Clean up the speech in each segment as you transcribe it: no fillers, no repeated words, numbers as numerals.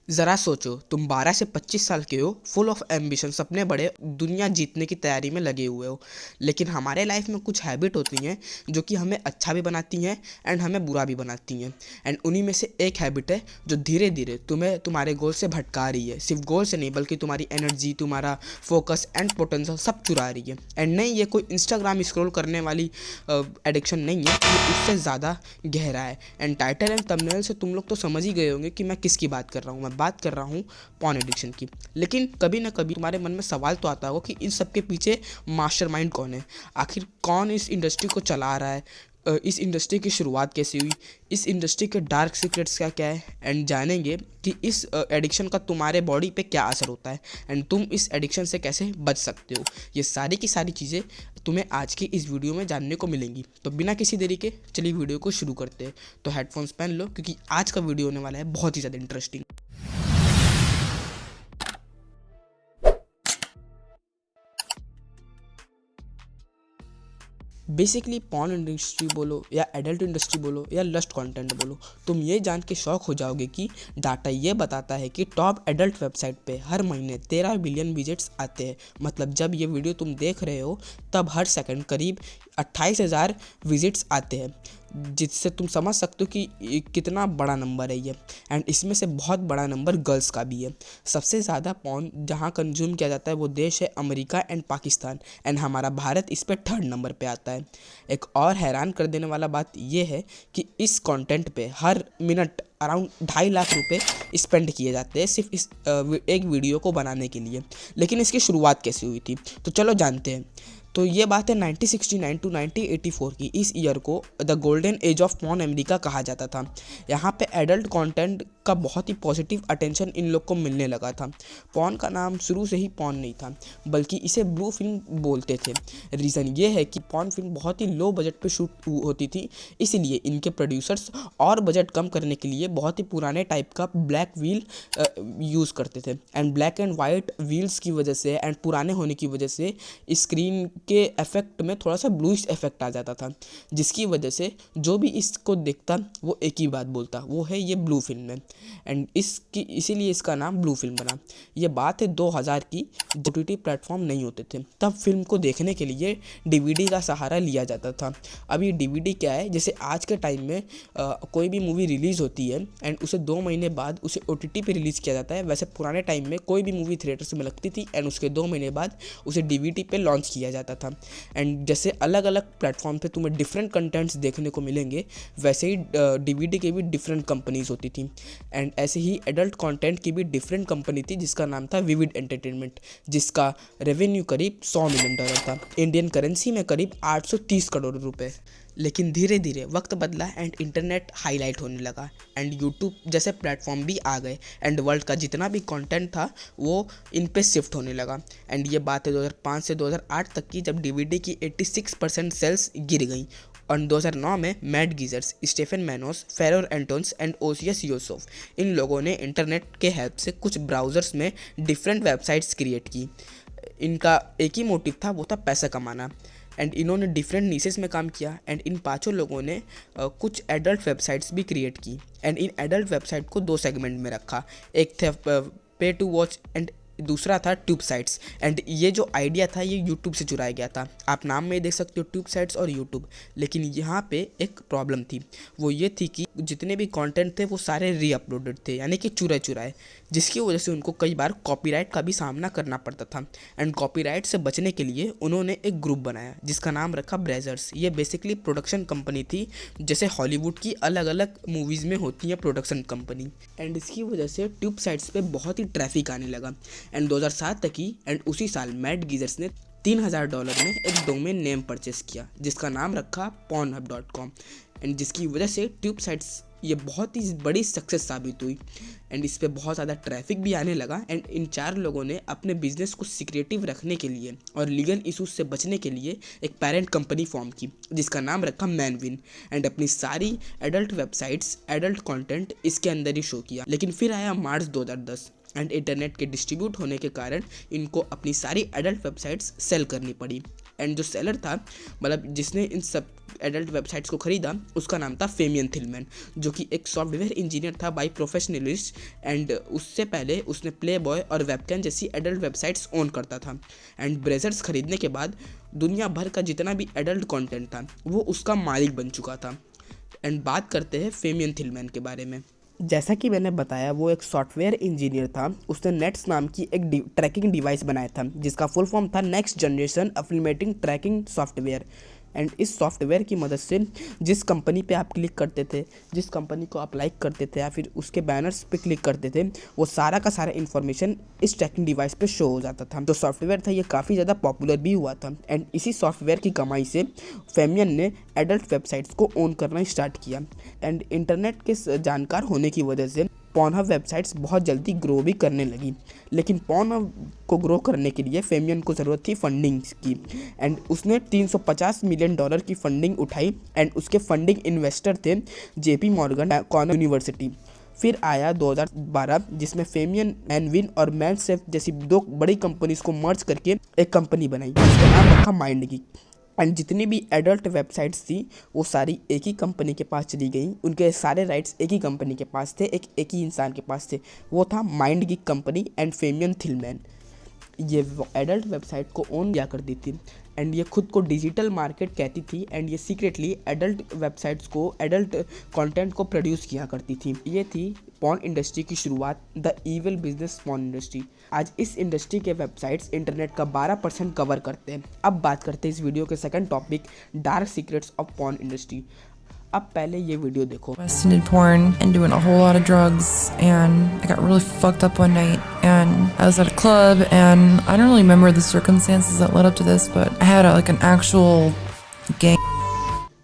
ज़रा सोचो, तुम 12 से 25 साल के हो, फुल ऑफ एम्बिशन, सपने बड़े, दुनिया जीतने की तैयारी में लगे हुए हो। लेकिन हमारे लाइफ में कुछ हैबिट होती हैं जो कि हमें अच्छा भी बनाती हैं एंड हमें बुरा भी बनाती हैं। एंड उन्हीं में से एक हैबिट है जो धीरे धीरे तुम्हें तुम्हारे गोल से भटका रही है। सिर्फ गोल से नहीं, बल्कि तुम्हारी एनर्जी, तुम्हारा फोकस एंड पोटेंशियल सब चुरा रही है। एंड नहीं, ये कोई इंस्टाग्राम स्क्रॉल करने वाली एडिक्शन नहीं है, ये इससे ज़्यादा गहरा है। एंड टाइटल एंड थंबनेल से तुम लोग तो समझ ही गए होंगे कि मैं किसकी बात कर रहा हूँ। मैं बात कर रहा हूँ पॉर्न एडिक्शन की। लेकिन कभी ना कभी तुम्हारे मन में सवाल तो आता होगा कि इन सब के पीछे मास्टरमाइंड कौन है, आखिर कौन इस इंडस्ट्री को चला रहा है, इस इंडस्ट्री की शुरुआत कैसे हुई, इस इंडस्ट्री के डार्क सीक्रेट्स क्या क्या है। एंड जानेंगे कि इस एडिक्शन का तुम्हारे बॉडी पे क्या असर होता है एंड तुम इस एडिक्शन से कैसे बच सकते हो। ये सारी की सारी चीज़ें तुम्हें आज की इस वीडियो में जानने को मिलेंगी। तो बिना किसी देरी के चलिए वीडियो को शुरू करते हैं। तो हेडफोन्स पहन लो, क्योंकि आज का वीडियो होने वाला है बहुत ही ज़्यादा इंटरेस्टिंग। बेसिकली पॉर्न इंडस्ट्री बोलो या एडल्ट इंडस्ट्री बोलो या लस्ट कंटेंट बोलो, तुम ये जान के शौक हो जाओगे कि डाटा ये बताता है कि टॉप एडल्ट वेबसाइट पे हर महीने 13 बिलियन विजिट्स आते हैं। मतलब जब ये वीडियो तुम देख रहे हो तब हर सेकंड करीब 28,000 विजिट्स आते हैं, जिससे तुम समझ सकते हो कि कितना बड़ा नंबर है ये। एंड इसमें से बहुत बड़ा नंबर गर्ल्स का भी है। सबसे ज़्यादा पॉर्न जहाँ कंज्यूम किया जाता है वो देश है अमेरिका एंड पाकिस्तान। एंड हमारा भारत इस पर 3rd नंबर पे आता है। एक और हैरान कर देने वाला बात ये है कि इस कंटेंट पे हर मिनट अराउंड 2.5 लाख रुपए स्पेंड किए जाते हैं सिर्फ इस एक वीडियो को बनाने के लिए। लेकिन इसकी शुरुआत कैसे हुई थी, तो चलो जानते हैं। तो ये बात है 1969 टू 1984 की। इस ईयर को the golden age of porn America कहा जाता था। यहाँ पे एडल्ट कंटेंट का बहुत ही पॉजिटिव अटेंशन इन लोग को मिलने लगा था। पॉर्न का नाम शुरू से ही पॉर्न नहीं था, बल्कि इसे ब्लू फिल्म बोलते थे। रीज़न ये है कि पॉर्न फिल्म बहुत ही लो बजट पे शूट होती थी, इसलिए इनके प्रोड्यूसर्स और बजट कम करने के लिए बहुत ही पुराने टाइप का ब्लैक व्हील यूज़ करते थे। And black and white wheels की वजह से एंड पुराने होने की वजह से स्क्रीन के इफेक्ट में थोड़ा सा ब्लूइश इफेक्ट आ जाता था, जिसकी वजह से जो भी इसको देखता वो एक ही बात बोलता, वो है ये ब्लू फिल्म है। एंड इसीलिए इसका नाम ब्लू फिल्म बना। ये बात है 2000 की, OTT प्लेटफॉर्म नहीं होते थे, तब फिल्म को देखने के लिए DVD का सहारा लिया जाता था। अब ये DVD क्या है, जैसे आज के टाइम में कोई भी मूवी रिलीज़ होती है एंड उसे 2 महीने बाद उसे OTT पे रिलीज़ किया जाता है, वैसे पुराने टाइम में कोई भी मूवी थिएटर्स में लगती थी एंड उसके 2 महीने बाद उसे DVD पे लॉन्च किया जाता था। एंड जैसे अलग अलग प्लेटफॉर्म पे तुम्हें डिफरेंट कंटेंट्स देखने को मिलेंगे, वैसे ही DVD की भी डिफरेंट कंपनीज होती थी। एंड ऐसे ही एडल्ट कंटेंट की भी डिफरेंट कंपनी थी जिसका नाम था विविड एंटरटेनमेंट, जिसका रेवेन्यू करीब $100 मिलियन था, इंडियन करेंसी में करीब 830 करोड़ रुपए। लेकिन धीरे धीरे वक्त बदला एंड इंटरनेट हाईलाइट होने लगा एंड यूट्यूब जैसे प्लेटफॉर्म भी आ गए एंड वर्ल्ड का जितना भी कंटेंट था वो इन पे शिफ्ट होने लगा। एंड ये बात है 2005 से 2008 तक की, जब DVD की 86% सेल्स गिर गई। और 2009 में मैट गीजर्स, स्टेफन मैनोस, फेरोर एंटोन्स एंड ओसियस यूसुफ, इन लोगों ने इंटरनेट के हेल्प से कुछ ब्राउज़र्स में डिफरेंट वेबसाइट्स क्रिएट की। इनका एक ही मोटिव था, वो था पैसा कमाना। एंड इन्होंने डिफरेंट नीसेस में काम किया एंड इन पांचों लोगों ने कुछ एडल्ट वेबसाइट्स भी क्रिएट की। एंड इन एडल्ट वेबसाइट को 2 सेगमेंट में रखा, एक थे पे टू वॉच एंड दूसरा था ट्यूब साइट्स। एंड ये जो आइडिया था ये यूट्यूब से चुराया गया था। आप नाम में देख सकते हो ट्यूब साइट्स और यूट्यूब। लेकिन यहाँ पे एक प्रॉब्लम थी, वो ये थी कि जितने भी कंटेंट थे वो सारे रीअपलोडेड थे, यानी कि चुराए, जिसकी वजह से उनको कई बार कॉपीराइट का भी सामना करना पड़ता था। एंड कॉपीराइट से बचने के लिए उन्होंने एक ग्रुप बनाया जिसका नाम रखा ब्रेजर्स। ये बेसिकली प्रोडक्शन कंपनी थी, जैसे हॉलीवुड की अलग अलग मूवीज़ में होती है प्रोडक्शन कंपनी। एंड इसकी वजह से ट्यूब साइट्स पे बहुत ही ट्रैफिक आने लगा। एंड 2007 तक ही एंड उसी साल मैट गीजर्स ने $3000 में एक डोमेन नेम परचेस किया जिसका नाम रखा pornhub.com। एंड जिसकी वजह से ट्यूब साइट्स ये बहुत ही बड़ी सक्सेस साबित हुई एंड इस पर बहुत ज़्यादा ट्रैफिक भी आने लगा। एंड इन 4 लोगों ने अपने बिजनेस को सिक्रेटिव रखने के लिए और लीगल इशूज से बचने के लिए एक पेरेंट कंपनी फॉर्म की जिसका नाम रखा मैनविन। एंड अपनी सारी एडल्ट वेबसाइट्स, एडल्ट कंटेंट इसके अंदर ही शो किया। लेकिन फिर आया मार्च 2010 एंड इंटरनेट के डिस्ट्रीब्यूट होने के कारण इनको अपनी सारी एडल्ट वेबसाइट्स सेल करनी पड़ी। एंड जो सेलर था, मतलब जिसने इन सब एडल्ट वेबसाइट्स को खरीदा, उसका नाम था फेमियन थिलमैन, जो कि एक सॉफ्टवेयर इंजीनियर था बाई प्रोफेशनलिस्ट। एंड उससे पहले उसने प्ले बॉय और वेबकैम जैसी एडल्ट वेबसाइट्स ओन करता था। एंड ब्रेजर्स खरीदने के बाद दुनिया भर का जितना भी एडल्ट कंटेंट था वो उसका मालिक बन चुका था। एंड बात करते हैं फेमियन थिलमैन के बारे में। जैसा कि मैंने बताया, वो एक सॉफ्टवेयर इंजीनियर था। उसने नेट्स नाम की एक ट्रैकिंग डिवाइस बनाया था जिसका फुल फॉर्म था next generation affiliating tracking software. And इस सॉफ्टवेयर की मदद से जिस कंपनी पे आप क्लिक करते थे, जिस कंपनी को आप लाइक करते थे या फिर उसके बैनर्स पे क्लिक करते थे, वो सारा का सारा इन्फॉर्मेशन इस ट्रैकिंग डिवाइस पे शो हो जाता था। जो सॉफ्टवेयर था ये काफ़ी ज़्यादा पॉपुलर भी हुआ था। एंड इसी सॉफ्टवेयर की कमाई से फेमियन ने एडल्ट वेबसाइट्स को ओन करना स्टार्ट किया। एंड इंटरनेट के जानकार होने की वजह से पॉर्नहब वेबसाइट्स बहुत जल्दी ग्रो भी करने लगी। लेकिन पॉर्नहब को ग्रो करने के लिए फेमियन को ज़रूरत थी फंडिंग की। एंड उसने $350 मिलियन की फंडिंग उठाई। एंड उसके फंडिंग इन्वेस्टर थे JP मॉर्गन, कॉर्नेल यूनिवर्सिटी। फिर आया 2012 जिसमें फेमियन मैनविन और मैनसेफ जैसी 2 बड़ी कंपनीज को मर्ज करके एक कंपनी बनाई जिसका नाम रखा माइंडगी। एंड जितनी भी एडल्ट वेबसाइट्स थी वो सारी एक ही कंपनी के पास चली गई। उनके सारे राइट्स एक ही कंपनी के पास थे, एक ही इंसान के पास थे, वो था माइंडगी कंपनी एंड फेमियन थिलमैन। ये एडल्ट वेबसाइट को ओन किया करती थी। एंड ये खुद को डिजिटल मार्केट कहती थी। एंड ये सीक्रेटली एडल्ट वेबसाइट्स को, एडल्ट कंटेंट को प्रोड्यूस किया करती थी। ये थी पॉर्न इंडस्ट्री की शुरुआत, the evil business porn industry. आज इस इंडस्ट्री के वेबसाइट्स इंटरनेट का 12% कवर करते हैं। अब बात करते हैं इस वीडियो के second topic, dark secrets of porn industry. अब पहले ये वीडियो देखो। Weston did porn and doing a whole lot of drugs, and I got really fucked up one night, and I was at a club, and I don't really remember the circumstances that led up to this, but I had like an actual gang.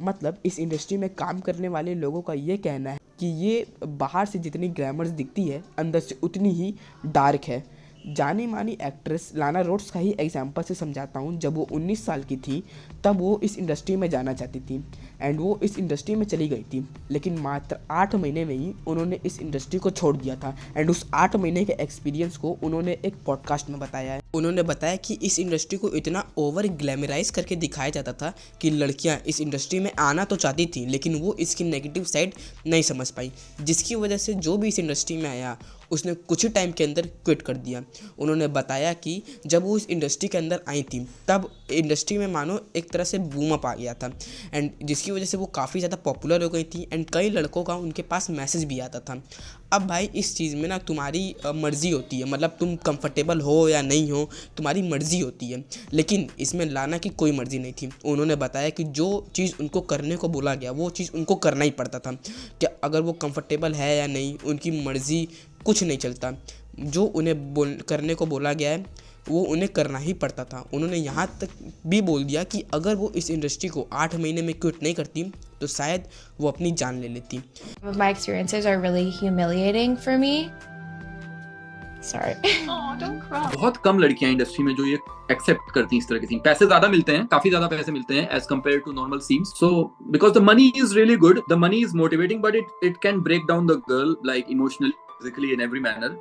मतलब इस industry में काम करने वाले लोगों का ये कहना है कि ये बाहर से जितनी ग्लैमरस दिखती है अंदर से उतनी ही डार्क है। जानी मानी एक्ट्रेस लाना रोड्स का ही एग्जांपल से समझाता हूँ। जब वो 19 साल की थी तब वो इस इंडस्ट्री में जाना चाहती थी। एंड वो इस इंडस्ट्री में चली गई थी, लेकिन मात्र 8 महीने में ही उन्होंने इस इंडस्ट्री को छोड़ दिया था। एंड उस 8 महीने के एक्सपीरियंस को उन्होंने एक पॉडकास्ट में बताया है। उन्होंने बताया कि इस इंडस्ट्री को इतना ओवर ग्लैमराइज करके दिखाया जाता था कि लड़कियां इस इंडस्ट्री में आना तो चाहती थी, लेकिन वो इसकी नेगेटिव साइड नहीं समझ पाई, जिसकी वजह से जो भी इस इंडस्ट्री में आया उसने कुछ ही टाइम के अंदर क्विट कर दिया। उन्होंने बताया कि जब वो इस इंडस्ट्री के अंदर आई थी तब इंडस्ट्री में मानो एक तरह से बूम अप आ गया था। एंड जिसकी वजह से वो काफ़ी ज़्यादा पॉपुलर हो गई थी। एंड कई लड़कों का उनके पास मैसेज भी आता था। अब भाई इस चीज़ में ना तुम्हारी मर्ज़ी होती है, मतलब तुम कंफर्टेबल हो या नहीं हो तुम्हारी मर्ज़ी होती है, लेकिन इसमें लाना की कोई मर्ज़ी नहीं थी। उन्होंने बताया कि जो चीज़ उनको करने को बोला गया वो चीज़ उनको करना ही पड़ता था। कि अगर वो कंफर्टेबल है या नहीं उनकी मर्ज़ी कुछ नहीं चलता। जो उन्हें करने को बोला गया है वो उन्हें करना ही पड़ता था। उन्होंने यहाँ तक भी बोल दिया कि अगर वो इस इंडस्ट्री को 8 महीने में क्विट नहीं करती तो शायद वो अपनी जान ले लेती। My experiences are really humiliating for me. Sorry. Oh, don't cry. बहुत कम लड़कियां इंडस्ट्री में जो ये एक्सेप्ट करती हैं इस तरह के सीन। पैसे ज्यादा मिलते हैं, काफी ज्यादा पैसे मिलते हैं as compare to normal scenes. So because the money is really good, the money is motivating, but it can break down the girl like emotionally, physically, in every manner.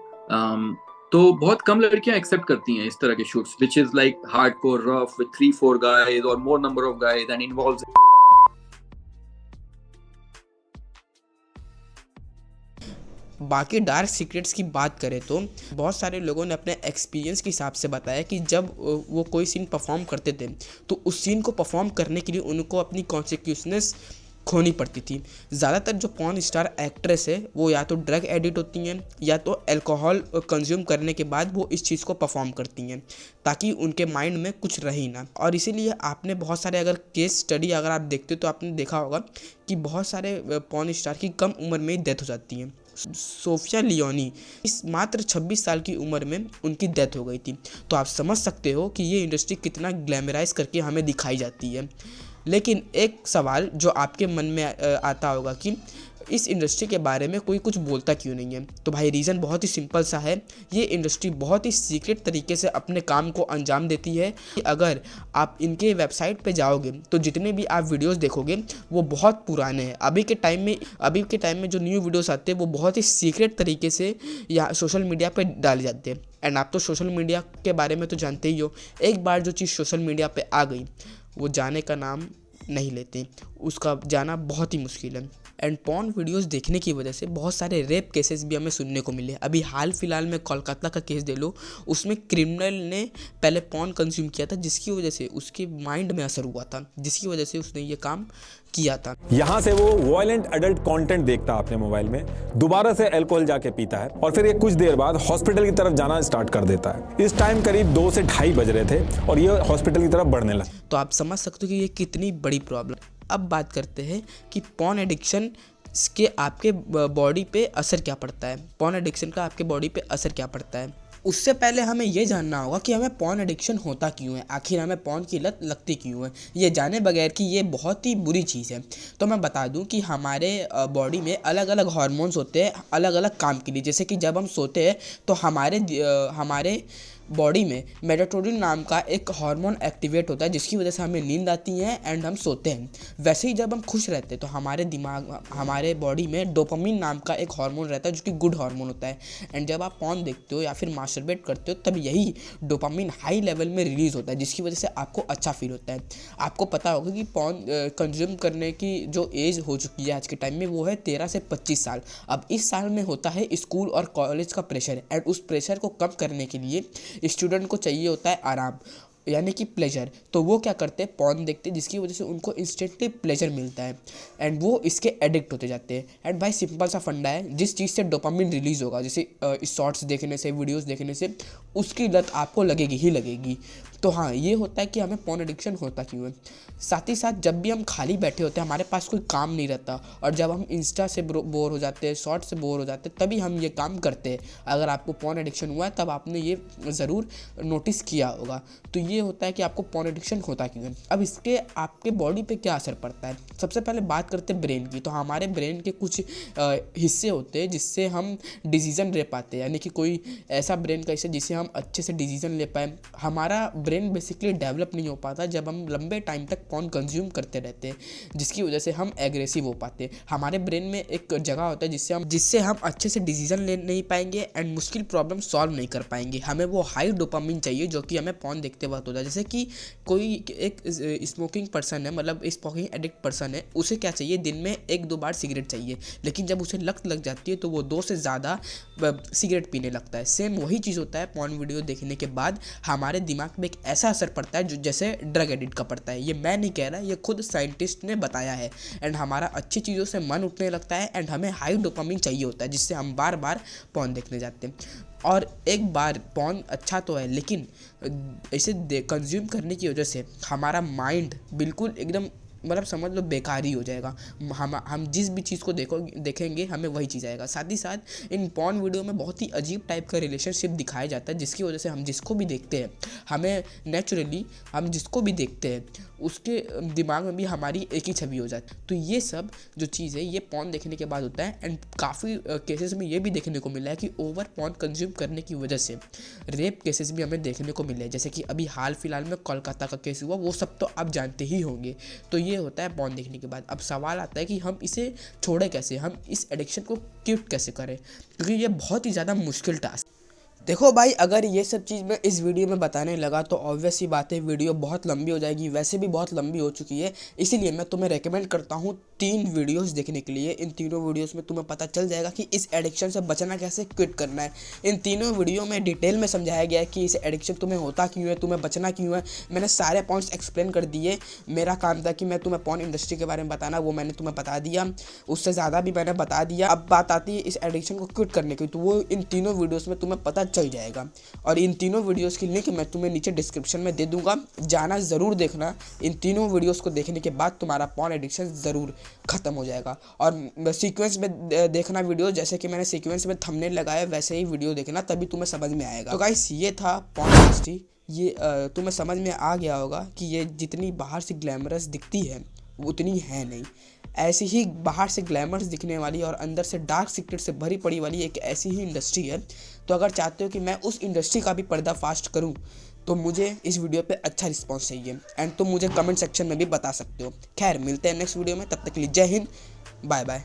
तो बहुत कम लड़कियां एक्सेप्ट करती हैं इस तरह के shoots which is like hardcore rough with 3-4 guys और more number of guys and involves. बाकी डार्क सीक्रेट्स की बात करें तो बहुत सारे लोगों ने अपने एक्सपीरियंस के हिसाब से बताया कि जब वो कोई सीन परफॉर्म करते थे तो उस सीन को परफॉर्म करने के लिए उनको अपनी कॉन्सिक्वेंसेस खोनी पड़ती थी। ज़्यादातर जो पॉर्न स्टार एक्ट्रेस है वो या तो ड्रग एडिक्ट होती हैं या तो अल्कोहल कंज्यूम करने के बाद वो इस चीज़ को परफॉर्म करती हैं ताकि उनके माइंड में कुछ रहे ना। और इसीलिए आपने बहुत सारे अगर केस स्टडी अगर आप देखते हो तो आपने देखा होगा कि बहुत सारे पॉर्न स्टार की कम उम्र में ही डेथ हो जाती है। सोफिया लियोनी इस मात्र 26 साल की उम्र में उनकी डेथ हो गई थी। तो आप समझ सकते हो कि ये इंडस्ट्री कितना ग्लैमराइज करके हमें दिखाई जाती है। लेकिन एक सवाल जो आपके मन में आता होगा कि इस इंडस्ट्री के बारे में कोई कुछ बोलता क्यों नहीं है? तो भाई रीज़न बहुत ही सिंपल सा है, ये इंडस्ट्री बहुत ही सीक्रेट तरीके से अपने काम को अंजाम देती है। अगर आप इनके वेबसाइट पे जाओगे तो जितने भी आप वीडियोस देखोगे वो बहुत पुराने हैं। अभी के टाइम में जो न्यू वीडियोस आते हैं वो बहुत ही सीक्रेट तरीके से या सोशल मीडिया पे डाले जाते हैं। एंड आप तो सोशल मीडिया के बारे में तो जानते ही हो, एक बार जो चीज़ सोशल मीडिया पे आ गई वो जाने का नाम नहीं लेती, उसका जाना बहुत ही मुश्किल है। एंड पॉर्न वीडियोस देखने की वजह से बहुत सारे रेप केसेस भी हमें सुनने को मिले। अभी हाल फिलहाल में कोलकाता का केस दे लो, उसमें क्रिमिनल ने पहले पॉर्न कंज्यूम किया था जिसकी वजह से उसके माइंड में असर हुआ था, जिसकी वजह से उसने ये काम किया था। यहाँ से वो वॉयलेंट एडल्ट कंटेंट देखता है अपने मोबाइल में, दोबारा से अल्कोहल जाके पीता है और फिर ये कुछ देर बाद हॉस्पिटल की तरफ जाना स्टार्ट कर देता है। इस टाइम करीब 2 से 2:30 बज रहे थे और ये हॉस्पिटल की तरफ बढ़ने लगा। तो आप समझ सकते हो कि ये कितनी बड़ी प्रॉब्लम। अब बात करते हैं कि पॉर्न एडिक्शन के आपके बॉडी पे असर क्या पड़ता है, पॉर्न एडिक्शन का आपके बॉडी पे असर क्या पड़ता है। उससे पहले हमें ये जानना होगा कि हमें पॉर्न एडिक्शन होता क्यों है, आखिर हमें पॉर्न की लत लगती क्यों है। ये जाने बगैर कि ये बहुत ही बुरी चीज़ है, तो मैं बता दूं कि हमारे बॉडी में अलग अलग हार्मोन्स होते हैं अलग अलग काम के लिए। जैसे कि जब हम सोते हैं तो हमारे बॉडी में मेलाटोनिन नाम का एक हार्मोन एक्टिवेट होता है जिसकी वजह से हमें नींद आती है एंड हम सोते हैं। वैसे ही जब हम खुश रहते हैं तो हमारे बॉडी में डोपामिन नाम का एक हार्मोन रहता है जो कि गुड हार्मोन होता है। एंड जब आप पॉर्न देखते हो या फिर मास्टरबेट करते हो तब यही डोपामिन हाई लेवल में रिलीज़ होता है जिसकी वजह से आपको अच्छा फील होता है। आपको पता होगा कि पॉर्न कंज्यूम करने की जो एज हो चुकी है आज के टाइम में वो है 13 से 25 साल। अब इस साल में होता है स्कूल और कॉलेज का प्रेशर, एंड उस प्रेशर को कम करने के लिए स्टूडेंट को चाहिए होता है आराम, यानी कि प्लेजर। तो वो क्या करते हैं, पॉर्न देखते हैं जिसकी वजह से उनको इंस्टेंटली प्लेजर मिलता है एंड वो इसके एडिक्ट होते जाते हैं। एंड भाई सिंपल सा फंडा है, जिस चीज़ से डोपामिन रिलीज़ होगा, जैसे शॉर्ट्स देखने से, वीडियोस देखने से, उसकी लत आपको लगेगी ही लगेगी। तो हाँ, ये होता है कि हमें पॉर्न एडिक्शन होता क्यों है। साथ ही साथ जब भी हम खाली बैठे होते हैं, हमारे पास कोई काम नहीं रहता और जब हम इंस्टा से बोर हो जाते हैं, शॉर्ट से बोर हो जाते हैं, तभी हम ये काम करते हैं। अगर आपको पॉर्न एडिक्शन हुआ है तब आपने ये ज़रूर नोटिस किया होगा। तो ये होता है कि आपको पॉर्न एडिक्शन होता क्यों है। अब इसके आपके बॉडी पे क्या असर पड़ता है, सबसे पहले बात करते हैं ब्रेन की। तो हमारे ब्रेन के कुछ हिस्से होते हैं जिससे हम डिसीजन ले पाते हैं, यानी कि कोई ऐसा ब्रेन का हिस्सा जिससे हम अच्छे से डिसीजन ले पाए। हमारा ब्रेन बेसिकली डेवलप नहीं हो पाता जब हम लंबे टाइम तक पॉर्न कंज्यूम करते रहते हैं, जिसकी वजह से हम एग्रेसिव हो पाते हैं। हमारे ब्रेन में एक जगह होता है जिससे हम अच्छे से डिसीजन ले नहीं पाएंगे एंड मुश्किल प्रॉब्लम सॉल्व नहीं कर पाएंगे। हमें वो हाई डोपामिन चाहिए जो कि हमें पॉर्न देखते वक्त होता है। जैसे कि कोई एक स्मोकिंग पर्सन है, मतलब स्मोकिंग एडिक्ट पर्सन है, उसे क्या चाहिए, दिन में 1-2 बार सिगरेट चाहिए, लेकिन जब उसे लत लग जाती है तो वो 2 से ज़्यादा सिगरेट पीने लगता है। सेम वही चीज़ होता है पॉर्न वीडियो देखने के बाद हमारे दिमाग में एक ऐसा असर पड़ता है जो जैसे ड्रग एडिक्ट का पड़ता है। ये मैं नहीं कह रहा, ये खुद साइंटिस्ट ने बताया है। एंड हमारा अच्छी चीज़ों से मन उठने लगता है एंड हमें हाई डोपामिन चाहिए होता है जिससे हम बार बार पॉर्न देखने जाते हैं। और एक बार पॉर्न अच्छा तो है, लेकिन इसे कंज्यूम करने की वजह से हमारा माइंड बिल्कुल एकदम, मतलब समझ लो, बेकार ही हो जाएगा। हम जिस भी चीज़ को देखेंगे हमें वही चीज़ आएगा। साथ ही साथ इन पॉर्न वीडियो में बहुत ही अजीब टाइप का रिलेशनशिप दिखाया जाता है जिसकी वजह से हम जिसको भी देखते हैं, हमें नेचुरली हम जिसको भी देखते हैं उसके दिमाग में भी हमारी एक ही छवि हो जाती है। तो ये सब जो चीज़ है ये पॉर्न देखने के बाद होता है। एंड काफ़ी केसेस में ये भी देखने को मिला है कि ओवर पॉर्न कंज्यूम करने की वजह से रेप केसेस भी हमें देखने को मिले हैं। जैसे कि अभी हाल फिलहाल में कोलकाता का केस हुआ, वो सब तो आप जानते ही होंगे। तो ये होता है पॉर्न देखने के बाद। अब सवाल आता है कि हम इसे छोड़े कैसे, हम इस एडिक्शन को क्विट कैसे करें, क्योंकि ये बहुत ही ज़्यादा मुश्किल टास्क। देखो भाई, अगर ये सब चीज़ मैं इस वीडियो में बताने लगा तो ऑब्वियस ही बात है वीडियो बहुत लंबी हो जाएगी, वैसे भी बहुत लंबी हो चुकी है। इसीलिए मैं तुम्हें रेकमेंड करता हूँ 3 वीडियोस देखने के लिए। इन तीनों वीडियोस में तुम्हें पता चल जाएगा कि इस एडिक्शन से बचना कैसे, क्विट करना है। इन तीनों वीडियो में डिटेल में समझाया गया है कि इस एडिक्शन तुम्हें होता क्यों है, तुम्हें बचना क्यों है। मैंने सारे पॉइंट्स एक्सप्लेन कर दिए। मेरा काम था कि मैं तुम्हें पॉर्न इंडस्ट्री के बारे में बताना, वो मैंने तुम्हें बता दिया, उससे ज़्यादा भी मैंने बता दिया। अब बात आती है इस एडिक्शन को क्विट करने की, तो वो इन तीनों वीडियोज़ में तुम्हें पता चल जाएगा। और इन तीनों वीडियोस की लिंक मैं तुम्हें नीचे डिस्क्रिप्शन में दे दूंगा, जाना ज़रूर देखना। इन तीनों वीडियोस को देखने के बाद तुम्हारा पॉर्न एडिक्शन ज़रूर ख़त्म हो जाएगा। और सीक्वेंस में देखना वीडियो, जैसे कि मैंने सीक्वेंस में थंबनेल लगाया वैसे ही वीडियो देखना, तभी तुम्हें समझ में आएगा। तो गाइस, ये था पॉर्न इंडस्ट्री। ये तुम्हें समझ में आ गया होगा कि ये जितनी बाहर से ग्लैमरस दिखती है उतनी है नहीं। ऐसी ही बाहर से ग्लैमर्स दिखने वाली और अंदर से डार्क सीक्रेट से भरी पड़ी वाली एक ऐसी ही इंडस्ट्री है। तो अगर चाहते हो कि मैं उस इंडस्ट्री का भी पर्दाफाश करूं तो मुझे इस वीडियो पे अच्छा रिस्पांस चाहिए एंड तुम मुझे कमेंट सेक्शन में भी बता सकते हो। खैर मिलते हैं नेक्स्ट वीडियो में, तब तक के लिए जय हिंद, बाय बाय।